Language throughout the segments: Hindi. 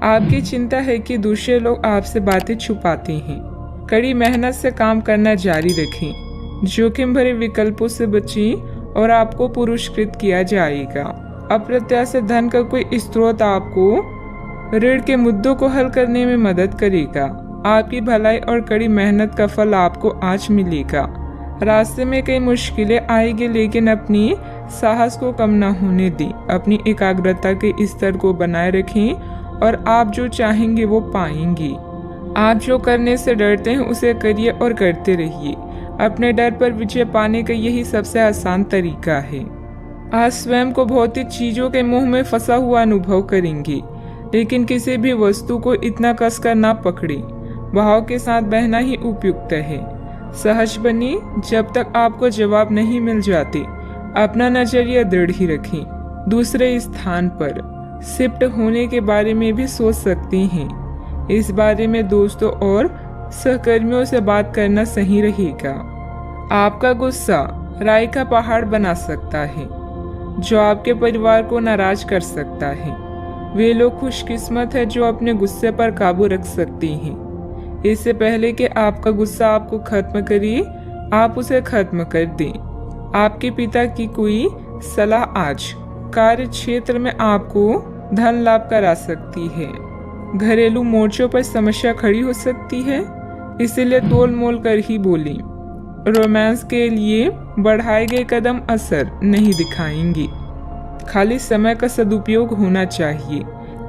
आपकी चिंता है कि दूसरे लोग आपसे बातें छुपाते हैं। कड़ी मेहनत से काम करना जारी रखें। जोखिम भरे विकल्पों से बचें और आपको पुरस्कृत किया जाएगा। अप्रत्याशित धन का कोई स्रोत आपको ऋण के मुद्दों को हल करने में मदद करेगा। आपकी भलाई और कड़ी मेहनत का फल आपको आज मिलेगा। रास्ते में कई मुश्किलें आएगी, लेकिन अपनी साहस को कम न होने दें। अपनी एकाग्रता के स्तर को बनाए रखें और आप जो चाहेंगे वो पाएंगे। आप जो करने से डरते हैं उसे करिए और करते रहिए। अपने डर पर विजय पाने का यही सबसे आसान तरीका है। आज स्वयं को भौतिक चीजों के मोह में फंसा हुआ अनुभव करेंगे, लेकिन किसी भी वस्तु को इतना कसकर ना पकड़े। भाव के साथ बहना ही उपयुक्त है। सहज बनिए। जब तक आपको जवाब नहीं मिल जाते, अपना नजरिया दृढ़ ही रखें। दूसरे स्थान पर शिफ्ट होने के बारे में भी सोच सकते हैं। इस बारे में दोस्तों और सहकर्मियों से बात करना सही रहेगा। आपका गुस्सा राई का पहाड़ बना सकता है, जो आपके परिवार को नाराज कर सकता है। वे लोग खुशकिस्मत है जो अपने गुस्से पर काबू रख सकते हैं। इससे पहले कि आपका गुस्सा आपको खत्म करे, आप उसे खत्म कर दें। आपके पिता की कोई सलाह आज कार्य क्षेत्र में आपको धन लाभ करा सकती है। घरेलू मोर्चों पर समस्या खड़ी हो सकती है, इसीलिए तोल मोल कर ही बोलें। रोमांस के लिए बढ़ाए गए कदम असर नहीं दिखाएंगे। खाली समय का सदुपयोग होना चाहिए,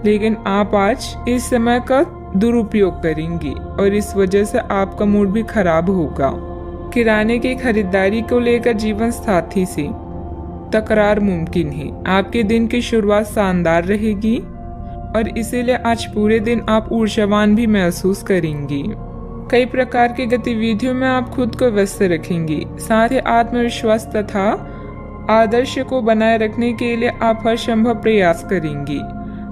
लेकिन आप आज इस समय का दुरुपयोग करेंगे और इस वजह से आपका मूड भी खराब होगा। किराने की खरीदारी को लेकर जीवन साथी से तकरार मुमकिन है। आपके दिन की शुरुआत शानदार रहेगी और इसीलिए आज पूरे दिन आप ऊर्जावान भी महसूस करेंगे। कई प्रकार की गतिविधियों में आप खुद को व्यस्त रखेंगे। साथ ही आत्मविश्वास तथा आदर्श को बनाए रखने के लिए आप हर संभव प्रयास करेंगे।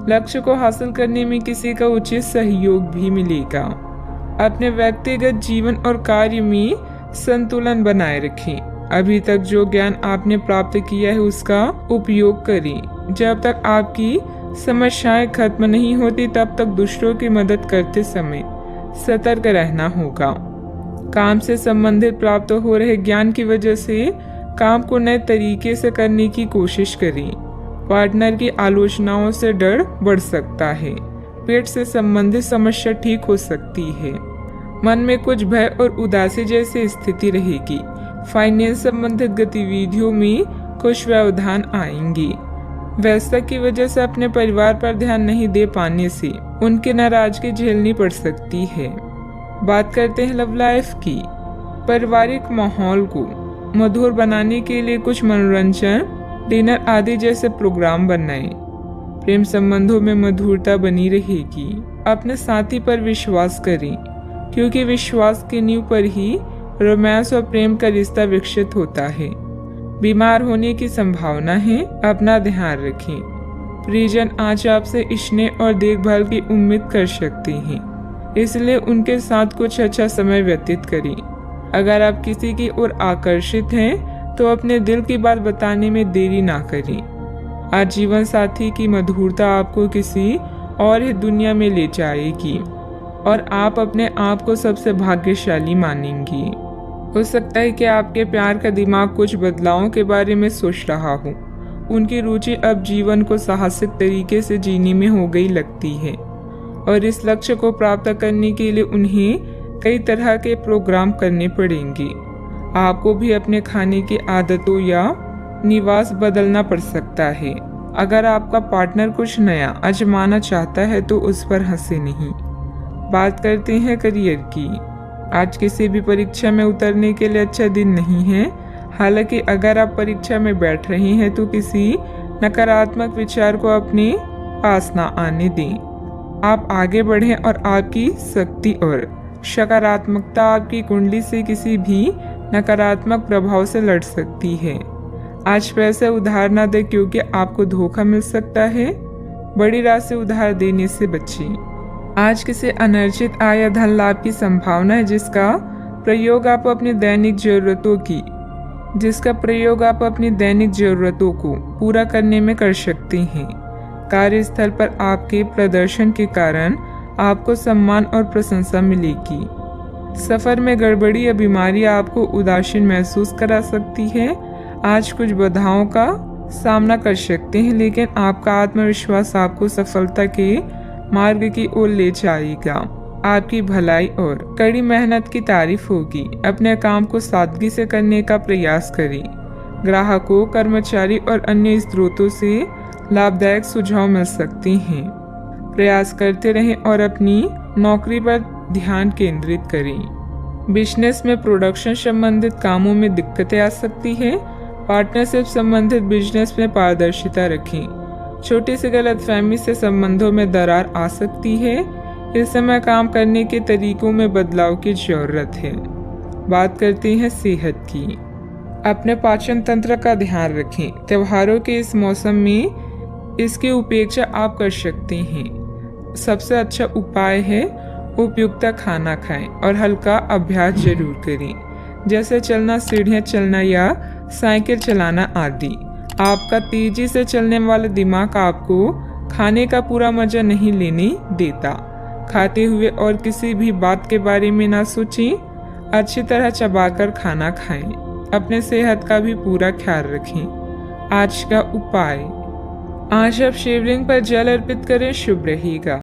लक्ष्य को हासिल करने में किसी का उचित सहयोग भी मिलेगा। अपने व्यक्तिगत जीवन और कार्य में संतुलन बनाए रखें। अभी तक जो ज्ञान आपने प्राप्त किया है उसका उपयोग करें। जब तक आपकी समस्याएं खत्म नहीं होती, तब तक दूसरों की मदद करते समय सतर्क रहना होगा। काम से संबंधित प्राप्त हो रहे ज्ञान की वजह से काम को नए तरीके से करने की कोशिश करें। पार्टनर की आलोचनाओं से डर बढ़ सकता है। पेट से संबंधित समस्या ठीक हो सकती है। मन में कुछ भय और उदासी जैसी स्थिति रहेगी। फाइनेंस संबंधित गतिविधियों में कुछ व्यवधान आएंगे। व्यस्तता की वजह से अपने परिवार पर ध्यान नहीं दे पाने से उनकी नाराजगी झेलनी पड़ सकती है। बात करते हैं लव लाइफ की। पारिवारिक माहौल को मधुर बनाने के लिए कुछ मनोरंजन, डिनर आदि जैसे प्रोग्राम बनाएं। प्रेम संबंधों में मधुरता बनी रहेगी। अपने साथी पर विश्वास करें, क्योंकि विश्वास की नींव पर ही रोमांस और प्रेम का रिश्ता विकसित होता है। बीमार होने की संभावना है, अपना ध्यान रखें। परिजन आज आपसे स्नेह और देखभाल की उम्मीद कर सकते हैं, इसलिए उनके साथ कुछ अच्छा समय व्यतीत करें। अगर आप किसी की ओर आकर्षित हैं तो अपने दिल की बात बताने में देरी ना करें। आज जीवन साथी की मधुरता आपको किसी और ही दुनिया में ले जाएगी और आप अपने आप को सबसे भाग्यशाली मानेंगी। हो सकता है कि आपके प्यार का दिमाग कुछ बदलावों के बारे में सोच रहा हो। उनकी रुचि अब जीवन को साहसिक तरीके से जीने में हो गई लगती है और इस लक्ष्य को प्राप्त करने के लिए उन्हें कई तरह के प्रोग्राम करने पड़ेंगे। आपको भी अपने खाने की आदतों या निवास बदलना पड़ सकता है। अगर आपका पार्टनर कुछ नया आजमाना चाहता है तो उस पर हंसे नहीं। बात करते हैं करियर की। आज किसी भी परीक्षा में उतरने के लिए अच्छा दिन नहीं है। हालांकि अगर आप परीक्षा में बैठ रहे हैं तो किसी नकारात्मक विचार को अपने पास ना आने दें। आप आगे बढ़ें और आपकी शक्ति और सकारात्मकता आपकी कुंडली से किसी भी नकारात्मक प्रभाव से लड़ सकती है। आज पैसे उधार ना दें, क्योंकि आपको धोखा मिल सकता है। बड़ी राशि उधार देने से बचें। आज किसी अनर्जित आय या धन लाभ की संभावना है, जिसका प्रयोग आप अपनी दैनिक जरूरतों को पूरा करने में कर सकते हैं। कार्यस्थल पर आपके प्रदर्शन के कारण आपको सम्मान और प्रशंसा मिलेगी। सफर में गड़बड़ी या बीमारी आपको उदासीन महसूस करा सकती है। आज कुछ बाधाओं का सामना कर सकते हैं, लेकिन आपका आत्मविश्वास आपको सफलता के मार्ग की ओर ले जाएगा। आपकी भलाई और कड़ी मेहनत की तारीफ होगी। अपने काम को सादगी से करने का प्रयास करें। ग्राहकों, कर्मचारी और अन्य स्रोतों से लाभदायक सुझाव मिल सकते हैं। प्रयास करते रहें और अपनी नौकरी पर ध्यान केंद्रित करें। बिजनेस में प्रोडक्शन संबंधित कामों में दिक्कतें आ सकती हैं। पार्टनरशिप संबंधित बिजनेस में पारदर्शिता रखें। छोटी सी गलतफहमी से संबंधों में दरार आ सकती है। इस समय काम करने के तरीकों में बदलाव की जरूरत है। बात करते हैं सेहत की। अपने पाचन तंत्र का ध्यान रखें। त्योहारों के इस मौसम में इसकी उपेक्षा आप कर सकते हैं। सबसे अच्छा उपाय है उपयुक्त खाना खाएं और हल्का अभ्यास जरूर करें, जैसे चलना, सीढ़ियां चलना या साइकिल चलाना आदि। आपका तेजी से चलने वाला दिमाग आपको खाने का पूरा मजा नहीं लेने देता। खाते हुए और किसी भी बात के बारे में ना सोचें। अच्छी तरह चबाकर खाना खाएं। अपने सेहत का भी पूरा ख्याल रखें। आज का उपाय, आज आप शिवलिंग पर जल अर्पित करें, शुभ रहेगा।